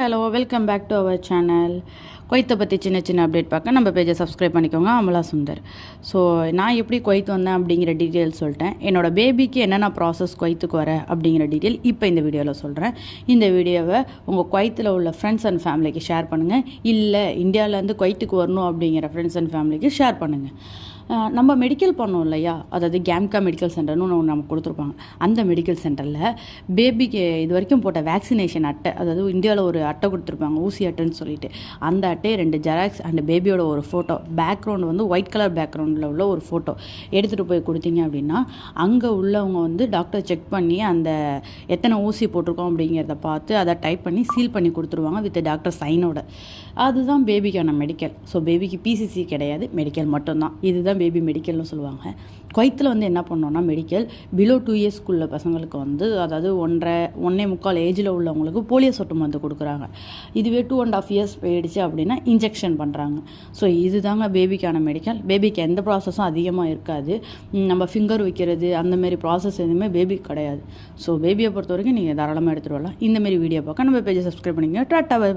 Hello welcome back to our channel. குவைத்தை பற்றி சின்ன சின்ன அப்டேட் பார்க்க நம்ம பேஜை சப்ஸ்கிரைப் பண்ணிக்கோங்க. அமலா சுந்தர். ஸோ நான் எப்படி குவைத் வந்தேன் அப்படிங்கிற டீட்டெயில் சொல்லிட்டேன். என்னோடய பேபிக்கு என்னென்ன ப்ராசஸ் குவைத்துக்கு வர அப்படிங்கிற டீட்டெயில் இப்போ இந்த வீடியோவில் சொல்கிறேன். இந்த வீடியோவை உங்கள் குவைத்தில் உள்ள ஃப்ரெண்ட்ஸ் அண்ட் ஃபேமிலிக்கு ஷேர் பண்ணுங்கள். இல்லை இந்தியாவிலேருந்து குவைத்துக்கு வரணும் அப்படிங்கிற ஃப்ரெண்ட்ஸ் அண்ட் ஃபேமிலிக்கு ஷேர் பண்ணுங்கள். நம்ம மெடிக்கல் பண்ணோம் இல்லையா, அதாவது கேம்கா மெடிக்கல் சென்டர்னு ஒன்று நமக்கு கொடுத்துருப்பாங்க. அந்த மெடிக்கல் சென்டரில் பேபிக்கு இது வரைக்கும் போட்ட வேக்சினேஷன் அட்டை, அதாவது இந்தியாவில் ஒரு அட்டை கொடுத்துருப்பாங்க, ஊசி அட்டைன்னு சொல்லிட்டு, அந்த அட்டையை 2 ஜெராக்ஸ் அண்ட் பேபியோட ஒரு ஃபோட்டோ, பேக்ரவுண்டு வந்து ஒயிட் கலர் பேக்ரவுண்டில் உள்ள ஒரு ஃபோட்டோ எடுத்துகிட்டு போய் கொடுத்தீங்க அப்படின்னா அங்கே உள்ளவங்க வந்து டாக்டர் செக் பண்ணி அந்த எத்தனை ஊசி போட்டிருக்கோம் அப்படிங்கிறத பார்த்து அதை டைப் பண்ணி சீல் பண்ணி கொடுத்துருவாங்க வித் டாக்டர் சைனோட. அதுதான் பேபிக்கான மெடிக்கல். ஸோ பேபிக்கு பிசிசி கிடையாது, மெடிக்கல் மட்டும்தான். இதுதான் பேபி மெடிக்கல்னு சொல்லுவாங்க. குவைத்தில் வந்து என்ன பண்ணோன்னா மெடிக்கல் பிலோ 2 இயர்ஸ்க்குள்ள பசங்களுக்கு வந்து, அதாவது 1.25 ஏஜில் உள்ளவங்களுக்கு போலியோ சொட்டு மருந்து கொடுக்குறாங்க. இதுவே 2.5 இயர்ஸ் போயிடுச்சு அப்படின்னா இன்ஜெக்ஷன் பண்ணுறாங்க. ஸோ இதுதாங்க பேபிக்கான மெடிக்கல். பேபிக்கு எந்த ப்ராசஸும் அதிகமாக இருக்காது. நம்ம ஃபிங்கர் வைக்கிறது அந்தமாரி ப்ராசஸ் எதுவுமே பேபிக்கு கிடையாது. ஸோ பேபியை பொறுத்த வரைக்கும் நீங்கள் தாராளமாக எடுத்துகிட்டு வரலாம். இந்தமாரி வீடியோ பார்க்க நம்ம பேஜை சப்ஸ்கிரைப் பண்ணிக்கோங்க. Tata bye by.